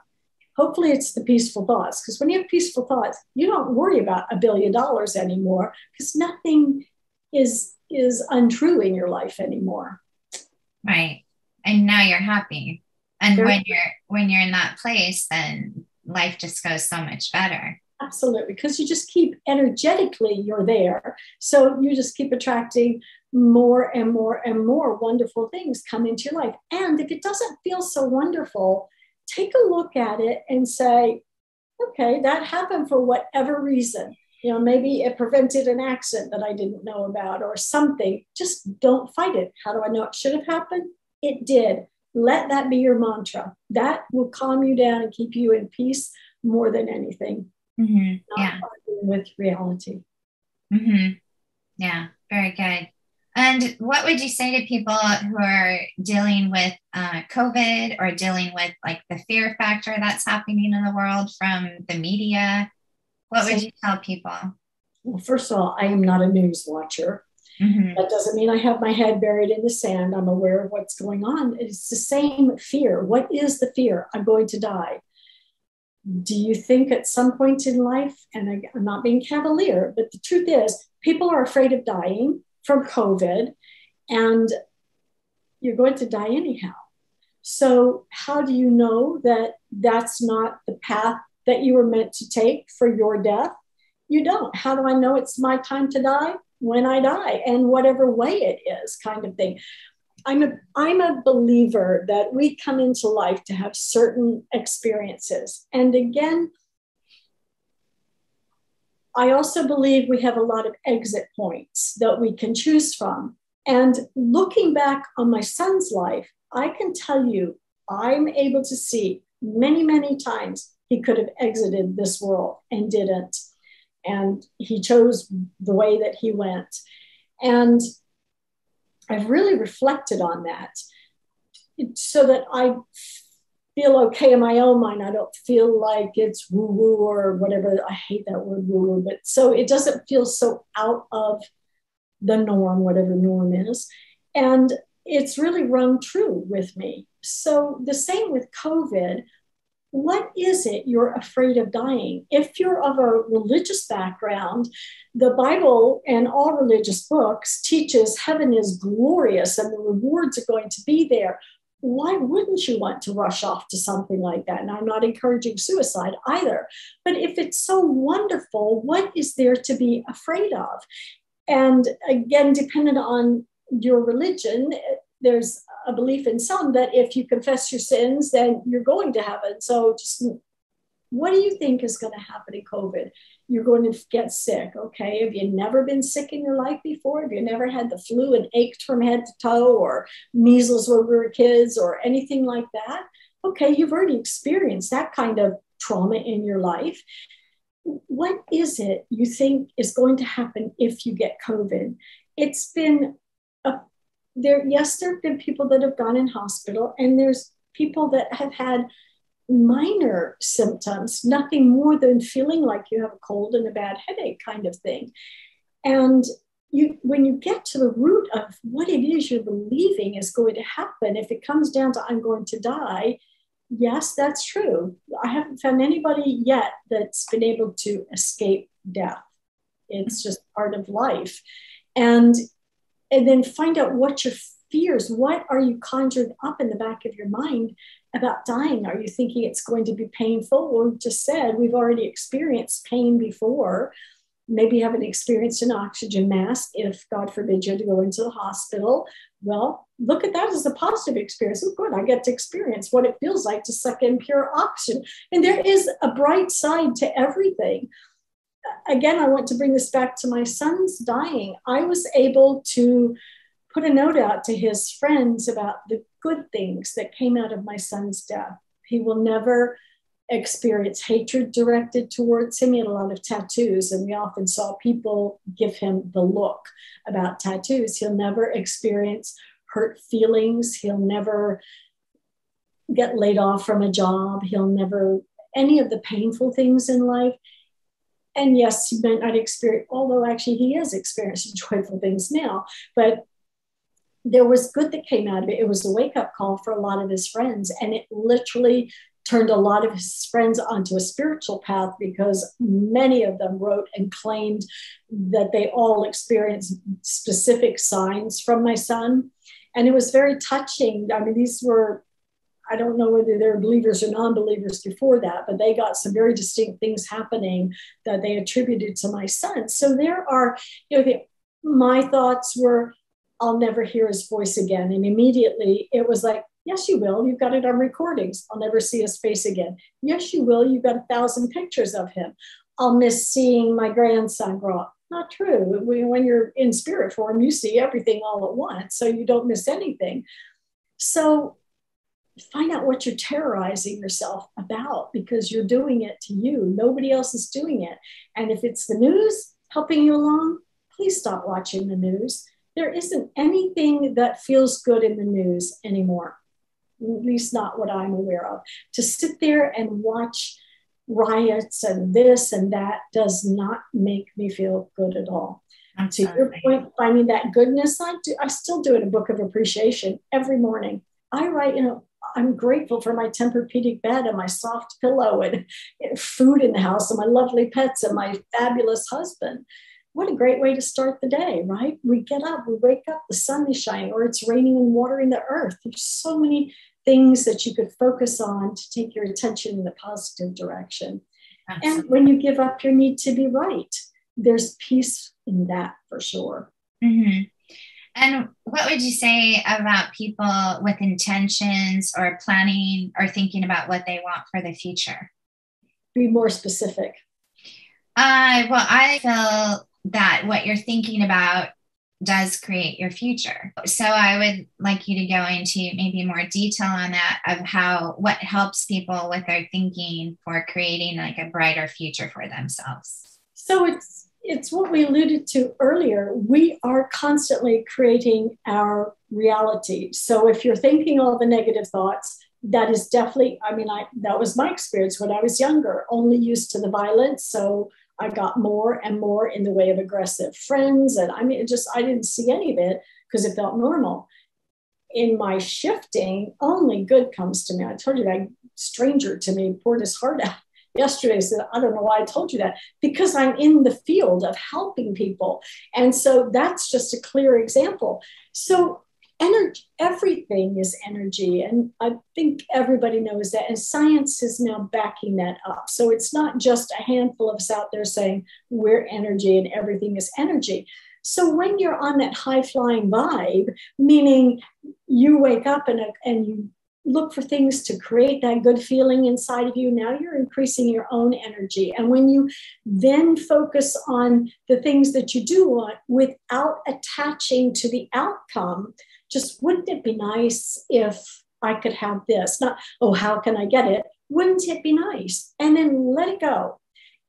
Speaker 2: Hopefully it's the peaceful thoughts, because when you have peaceful thoughts, you don't worry about $1 billion anymore, because nothing is untrue in your life anymore.
Speaker 1: Right. And now you're happy. And when you're in that place, then life just goes so much better.
Speaker 2: Absolutely. Because you just keep energetically, you're there. So you just keep attracting more and more and more wonderful things come into your life. And if it doesn't feel so wonderful, take a look at it and say, okay, that happened for whatever reason. Maybe it prevented an accident that I didn't know about or something. Just don't fight it. How do I know it should have happened? It did. Let that be your mantra. That will calm you down and keep you in peace more than anything.
Speaker 1: Mm-hmm.
Speaker 2: Not arguing with reality.
Speaker 1: Mm-hmm. Yeah, very good. And what would you say to people who are dealing with COVID or dealing with like the fear factor that's happening in the world from the media? What would you tell people?
Speaker 2: Well, first of all, I am not a news watcher. Mm-hmm. That doesn't mean I have my head buried in the sand. I'm aware of what's going on. It's the same fear. What is the fear? I'm going to die. Do you think at some point in life, and I'm not being cavalier, but the truth is people are afraid of dying from COVID, and you're going to die anyhow. So how do you know that that's not the path that you were meant to take for your death? You don't. How do I know it's my time to die? When I die, and whatever way it is, kind of thing. I'm a believer that we come into life to have certain experiences. And again, I also believe we have a lot of exit points that we can choose from. And looking back on my son's life, I can tell you, I'm able to see many, many times he could have exited this world and didn't. And he chose the way that he went. And I've really reflected on that so that I feel okay in my own mind. I don't feel like it's woo-woo or whatever. I hate that word woo-woo, but so it doesn't feel so out of the norm, whatever norm is. And it's really rung true with me. So the same with COVID. What is it you're afraid of dying? If you're of a religious background, the Bible and all religious books teaches heaven is glorious and the rewards are going to be there. Why wouldn't you want to rush off to something like that? And I'm not encouraging suicide either. But if it's so wonderful, what is there to be afraid of? And again, dependent on your religion, there's a belief in some that if you confess your sins, then you're going to heaven. So just what do you think is going to happen in COVID? you're going to get sick. Okay. Have you never been sick in your life before? Have you never had the flu and ached from head to toe, or measles when we were kids, or anything like that? Okay. You've already experienced that kind of trauma in your life. What is it you think is going to happen if you get COVID? It's been there have been people that have gone in hospital, and there's people that have had minor symptoms, nothing more than feeling like you have a cold and a bad headache kind of thing. And when you get to the root of what it is you're believing is going to happen, if it comes down to I'm going to die, yes, that's true. I haven't found anybody yet that's been able to escape death. It's just part of life. And then find out what your fears, what are you conjured up in the back of your mind about dying? Are you thinking it's going to be painful? Well, we just said we've already experienced pain before. Maybe you haven't experienced an oxygen mask if, God forbid, you had to go into the hospital. Well, look at that as a positive experience. Oh, good, I get to experience what it feels like to suck in pure oxygen. And there is a bright side to everything. Again, I want to bring this back to my son's dying. I was able to put a note out to his friends about the good things that came out of my son's death. He will never experience hatred directed towards him. He had a lot of tattoos, and we often saw people give him the look about tattoos. He'll never experience hurt feelings. He'll never get laid off from a job. He'll never, any of the painful things in life. And yes, he might not experience, although actually he is experiencing joyful things now, but there was good that came out of it. It was a wake-up call for a lot of his friends, and it literally turned a lot of his friends onto a spiritual path, because many of them wrote and claimed that they all experienced specific signs from my son. And it was very touching. I mean, these were, I don't know whether they're believers or non-believers before that, but they got some very distinct things happening that they attributed to my son. So there are, my thoughts were, I'll never hear his voice again. And immediately it was like, yes, you will. You've got it on recordings. I'll never see his face again. Yes, you will. You've got 1,000 pictures of him. I'll miss seeing my grandson grow up. Not true. When you're in spirit form, you see everything all at once, so you don't miss anything. So find out what you're terrorizing yourself about, because you're doing it to you. Nobody else is doing it. And if it's the news helping you along, please stop watching the news. There isn't anything that feels good in the news anymore, at least not what I'm aware of. To sit there and watch riots and this and that does not make me feel good at all. To your point, finding that goodness, I still do it, a book of appreciation every morning. I write, I'm grateful for my Tempur-Pedic bed and my soft pillow and food in the house and my lovely pets and my fabulous husband. What a great way to start the day, right? We get up, we wake up, the sun is shining, or it's raining and watering the earth. There's so many things that you could focus on to take your attention in the positive direction. Absolutely. And when you give up your need to be right, there's peace in that for sure.
Speaker 1: Mm-hmm. And what would you say about people with intentions or planning or thinking about what they want for the future?
Speaker 2: Be more specific.
Speaker 1: Well, I feel that what you're thinking about does create your future. So I would like you to go into maybe more detail on that, of what helps people with their thinking for creating like a brighter future for themselves.
Speaker 2: So it's what we alluded to earlier. We are constantly creating our reality. So if you're thinking all the negative thoughts, that is definitely, that was my experience when I was younger, only used to the violence. So I got more and more in the way of aggressive friends. And I didn't see any of it because it felt normal. In my shifting, only good comes to me. I told you that stranger to me poured his heart out yesterday. Said, I don't know why I told you that, because I'm in the field of helping people. And so that's just a clear example. So energy, everything is energy. And I think everybody knows that. And science is now backing that up. So it's not just a handful of us out there saying we're energy and everything is energy. So when you're on that high flying vibe, meaning you wake up and you look for things to create that good feeling inside of you. Now you're increasing your own energy. And when you then focus on the things that you do want without attaching to the outcome, just wouldn't it be nice if I could have this? Not, oh, how can I get it? Wouldn't it be nice? And then let it go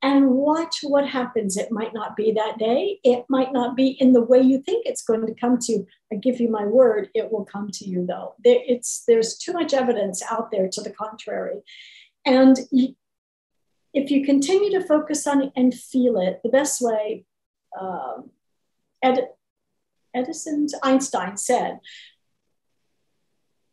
Speaker 2: and watch what happens. It might not be that day. It might not be in the way you think it's going to come to you. I give you my word, it will come to you though. There's too much evidence out there to the contrary. And if you continue to focus on it and feel it, the best way, Einstein said,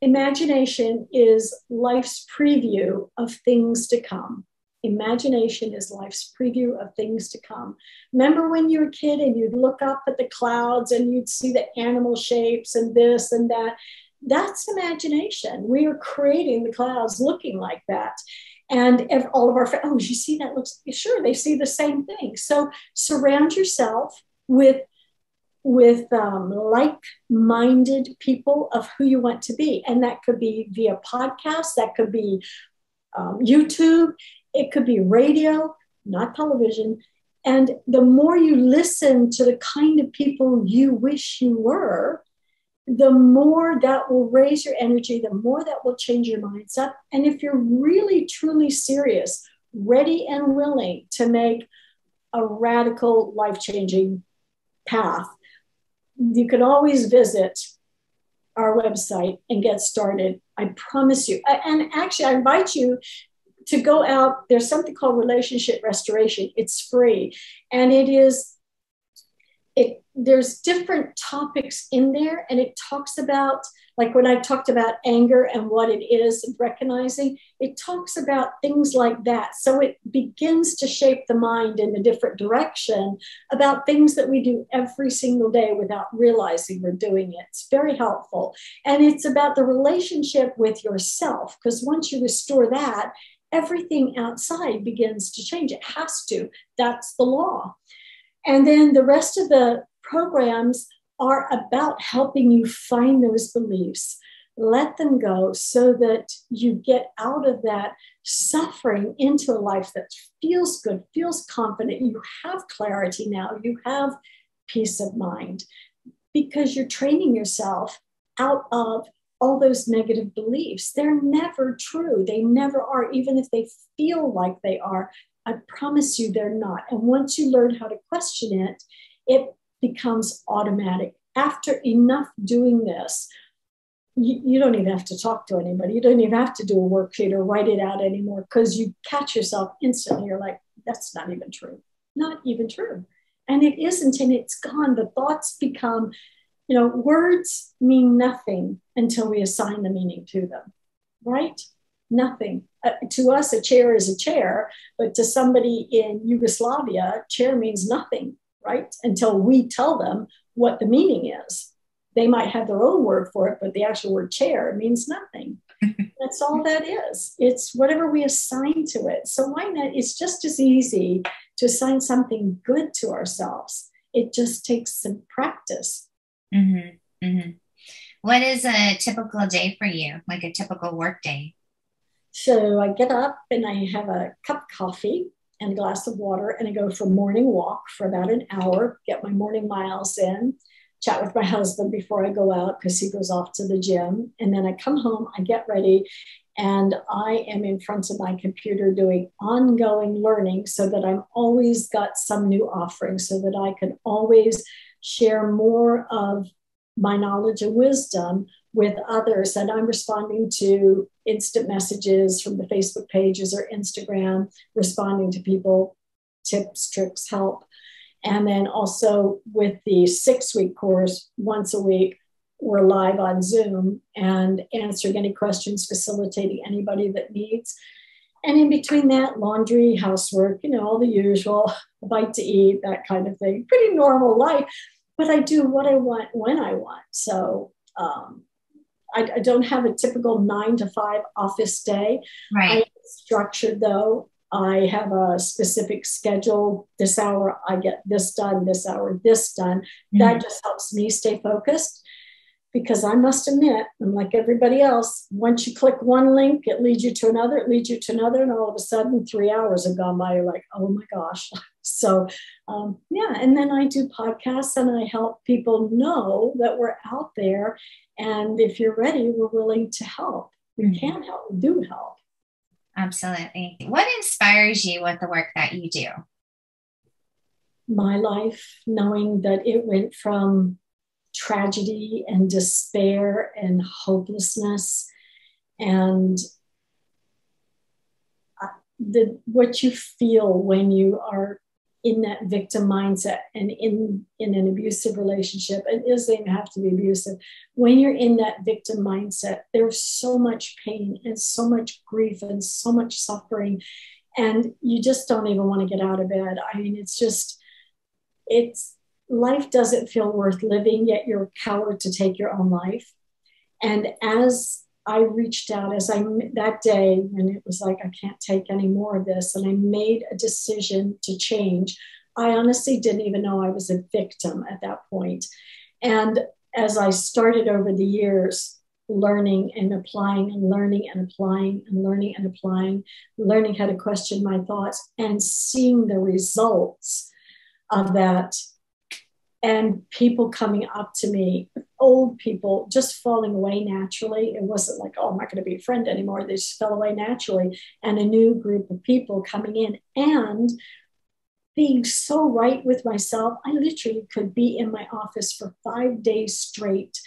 Speaker 2: imagination is life's preview of things to come. Imagination is life's preview of things to come. Remember when you were a kid and you'd look up at the clouds and you'd see the animal shapes and this and that? That's imagination. We are creating the clouds looking like that. And all of our friends, oh, you see that looks, sure, they see the same thing. So surround yourself with like-minded people of who you want to be. And that could be via podcast, that could be YouTube, it could be radio, not television. And the more you listen to the kind of people you wish you were, the more that will raise your energy, the more that will change your mindset. And if you're really, truly serious, ready and willing to make a radical, life-changing path, you can always visit our website and get started. I promise you. And actually, I invite you to go out. There's something called Relationship Restoration. It's free. And there's different topics in there. And it talks about, like when I talked about anger and what it is and recognizing, it talks about things like that. So it begins to shape the mind in a different direction about things that we do every single day without realizing we're doing it. It's very helpful. And it's about the relationship with yourself, because once you restore that, everything outside begins to change. It has to. That's the law. And then the rest of the programs are about helping you find those beliefs, let them go so that you get out of that suffering into a life that feels good, feels confident. You have clarity now, you have peace of mind, because you're training yourself out of all those negative beliefs. They're never true. They never are, even if they feel like they are. I promise you they're not. And once you learn how to question it, it becomes automatic. After enough doing this, you don't even have to talk to anybody. You don't even have to do a worksheet or write it out anymore, because you catch yourself instantly. You're like, that's not even true. Not even true. And it isn't, and it's gone. The thoughts become, words mean nothing until we assign the meaning to them, right? Nothing. To us, a chair is a chair, but to somebody in Yugoslavia, chair means nothing, right? Until we tell them what the meaning is. They might have their own word for it, but the actual word chair means nothing. That's all that is. It's whatever we assign to it. So why not? It's just as easy to assign something good to ourselves. It just takes some practice.
Speaker 1: Mm-hmm. Mm-hmm. What is a typical day for you? Like a typical work day?
Speaker 2: So I get up and I have a cup of coffee and a glass of water, and I go for a morning walk for about an hour, get my morning miles in, chat with my husband before I go out because he goes off to the gym. And then I come home, I get ready, and I am in front of my computer doing ongoing learning so that I'm always got some new offering, so that I can always share more of my knowledge and wisdom with others. And I'm responding to instant messages from the Facebook pages or Instagram, responding to people, tips, tricks, help. And then also with the 6-week course, once a week, we're live on Zoom and answering any questions, facilitating anybody that needs. And in between that, laundry, housework, all the usual, a bite to eat, that kind of thing. Pretty normal life, but I do what I want when I want. So I don't have a typical 9 to 5 office day.
Speaker 1: Right.
Speaker 2: I'm structured though. I have a specific schedule. This hour I get this done, this hour this done. Mm-hmm. That just helps me stay focused. because I must admit, and like everybody else, once you click one link, it leads you to another, it leads you to another, and all of a sudden 3 hours have gone by. You're like, oh my gosh. So yeah, and then I do podcasts and I help people know that we're out there. And if you're ready, we're willing to help. We can help, we do help.
Speaker 1: Absolutely. What inspires you with the work that you do?
Speaker 2: My life, knowing that it went from tragedy and despair and hopelessness and what you feel when you are in that victim mindset and in an abusive relationship. It doesn't even have to be abusive. When you're in that victim mindset, there's so much pain and so much grief and so much suffering, and you just don't even want to get out of bed. I mean, life doesn't feel worth living, yet you're a coward to take your own life. And as I reached out, that day when it was like, I can't take any more of this, and I made a decision to change. I honestly didn't even know I was a victim at that point. And as I started over the years, learning and applying and learning and applying and learning and applying, learning how to question my thoughts and seeing the results of that, and people coming up to me, old people just falling away naturally. It wasn't like, oh, I'm not going to be a friend anymore. They just fell away naturally. And a new group of people coming in and being so right with myself. I literally could be in my office for 5 days straight,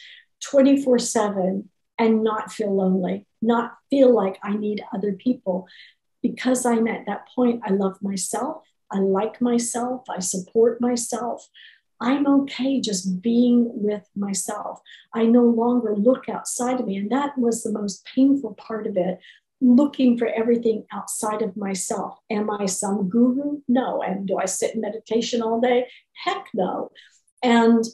Speaker 2: 24/7, and not feel lonely, not feel like I need other people. Because I'm at that point, I love myself. I like myself. I support myself. I'm okay just being with myself. I no longer look outside of me. And that was the most painful part of it, looking for everything outside of myself. Am I some guru? No. And do I sit in meditation all day? Heck no. And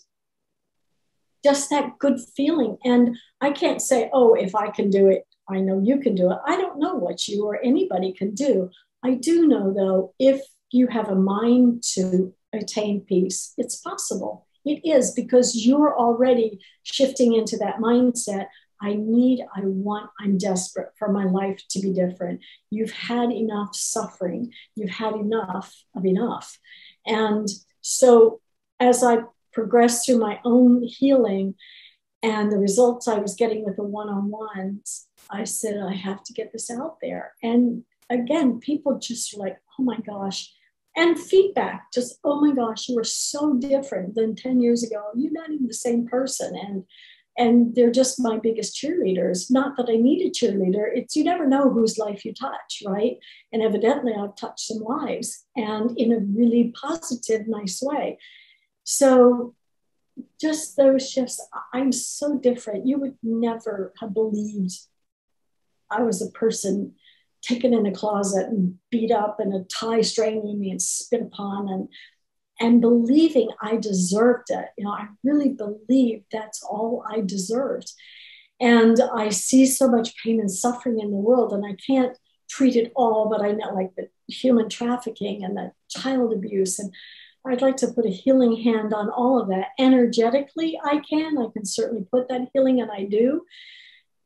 Speaker 2: just that good feeling. And I can't say, oh, if I can do it, I know you can do it. I don't know what you or anybody can do. I do know, though, if you have a mind to attain peace, it's possible. It is, because you're already shifting into that mindset. I want, I'm desperate for my life to be different. You've had enough suffering. You've had enough of enough. And so as I progressed through my own healing and the results I was getting with the one-on-ones, I said, I have to get this out there. And again, people just were like, oh my gosh. And feedback, just, oh my gosh, you are so different than 10 years ago. You're not even the same person. And they're just my biggest cheerleaders. Not that I need a cheerleader. It's, you never know whose life you touch, right? And evidently I've touched some lives, and in a really positive, nice way. So just those shifts, I'm so different. You would never have believed I was a person taken in a closet and beat up and a tie strangling me and spit upon, and believing I deserved it. You know, I really believed that's all I deserved. And I see so much pain and suffering in the world, and I can't treat it all, but I know, like the human trafficking and the child abuse, and I'd like to put a healing hand on all of that. Energetically, I can certainly put that healing, and I do.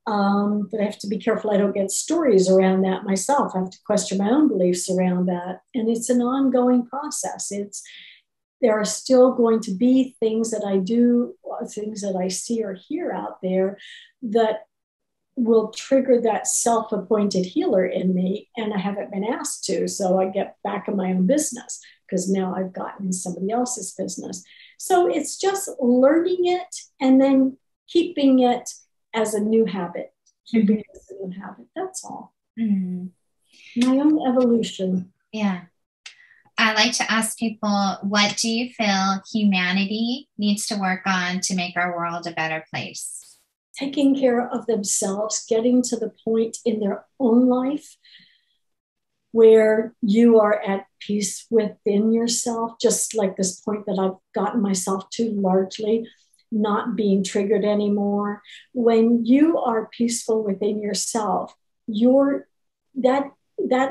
Speaker 2: But I have to be careful I don't get stories around that myself. I have to question my own beliefs around that. And it's an ongoing process. There are still going to be things that I do, things that I see or hear out there that will trigger that self-appointed healer in me. And I haven't been asked to. So I get back in my own business, because now I've gotten in somebody else's business. So it's just learning it and then keeping it as a new habit. Keeping it as a new habit. That's all. My own evolution.
Speaker 1: Yeah. I like to ask people, what do you feel humanity needs to work on to make our world a better place?
Speaker 2: Taking care of themselves, getting to the point in their own life where you are at peace within yourself, just like this point that I've gotten myself to largely, not being triggered anymore. When you are peaceful within yourself, that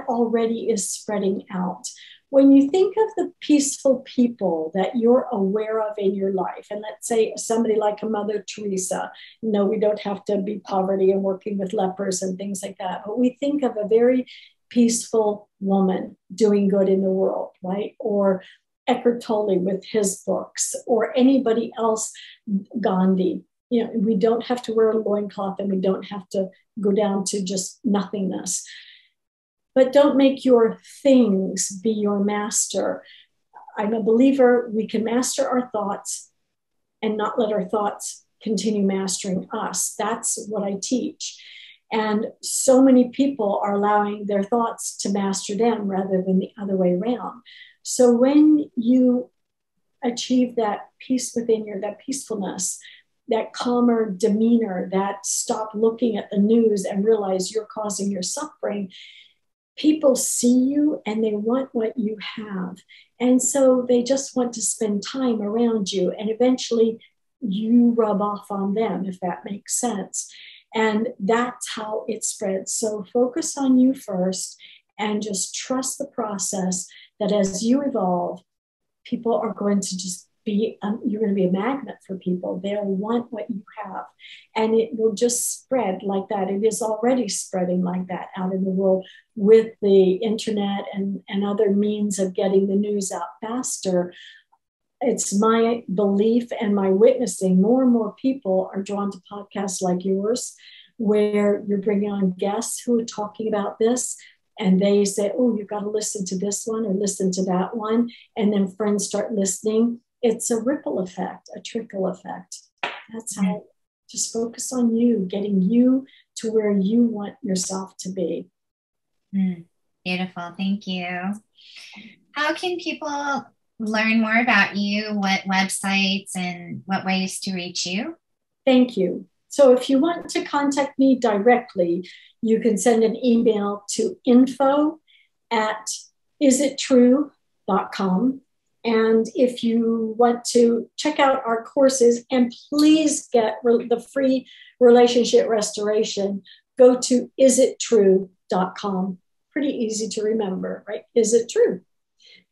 Speaker 2: already is spreading out. when you think of the peaceful people that you're aware of in your life, and let's say somebody like a Mother Teresa, no, we don't have to be poverty and working with lepers and things like that, but we think of a very peaceful woman doing good in the world, right? Or Eckhart Tolle with his books, or anybody else, Gandhi. You know, we don't have to wear a loincloth, and we don't have to go down to just nothingness. But don't make your things be your master. I'm a believer we can master our thoughts and not let our thoughts continue mastering us. That's what I teach. And so many people are allowing their thoughts to master them rather than the other way around. So when you achieve that peace within you, that peacefulness, that calmer demeanor, that stop looking at the news and realize you're causing your suffering, people see you and they want what you have. And so they just want to spend time around you, and eventually you rub off on them, if that makes sense. And that's how it spreads. So focus on you first and just trust the process that as you evolve, people are going to just be, you're going to be a magnet for people. They'll want what you have, and it will just spread like that. It is already spreading like that out in the world with the internet and other means of getting the news out faster. It's my belief and my witnessing, more and more people are drawn to podcasts like yours, where you're bringing on guests who are talking about this. And they say, oh, you've got to listen to this one or listen to that one. And then friends start listening. It's a ripple effect, a trickle effect. That's how, just focus on you, getting you to where you want yourself to be.
Speaker 1: Beautiful. Thank you. How can people learn more about you? What websites and what ways to reach you?
Speaker 2: Thank you. So if you want to contact me directly, you can send an email to info@isittrue.com. And if you want to check out our courses, and please get the free relationship restoration, go to isittrue.com. Pretty easy to remember, right? Is it true?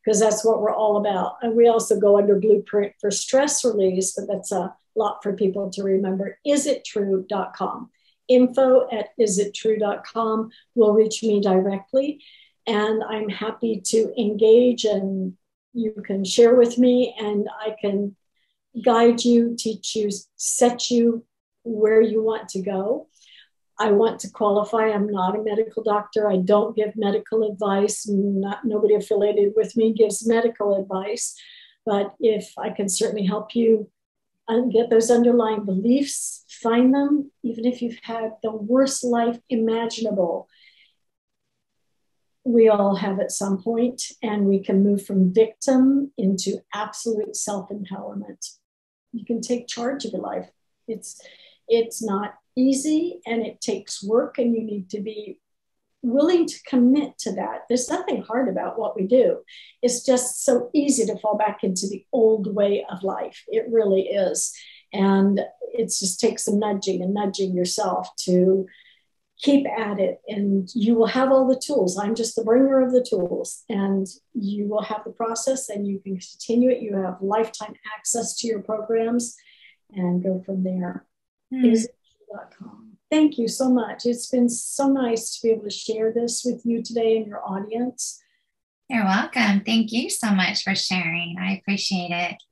Speaker 2: Because that's what we're all about. And we also go under Blueprint for stress release, but that's a lot for people to remember. Isittrue.com. info@isittrue.com will reach me directly, and I'm happy to engage, and you can share with me, and I can guide you, teach you, set you where you want to go. I want to qualify. I'm not a medical doctor. I don't give medical advice. Nobody affiliated with me gives medical advice. But if I can certainly help you get those underlying beliefs, find them, even if you've had the worst life imaginable. We all have at some point, and we can move from victim into absolute self-empowerment. You can take charge of your life. It's not easy, and it takes work, and you need to be willing to commit to that. There's nothing hard about what we do. It's just so easy to fall back into the old way of life. It really is. And it just takes some nudging and nudging yourself to keep at it, and you will have all the tools. I'm just the bringer of the tools, and you will have the process, and you can continue it. You have lifetime access to your programs, and go from there. Isittrue.com. Thank you so much. It's been so nice to be able to share this with you today and your audience.
Speaker 1: You're welcome. Thank you so much for sharing. I appreciate it.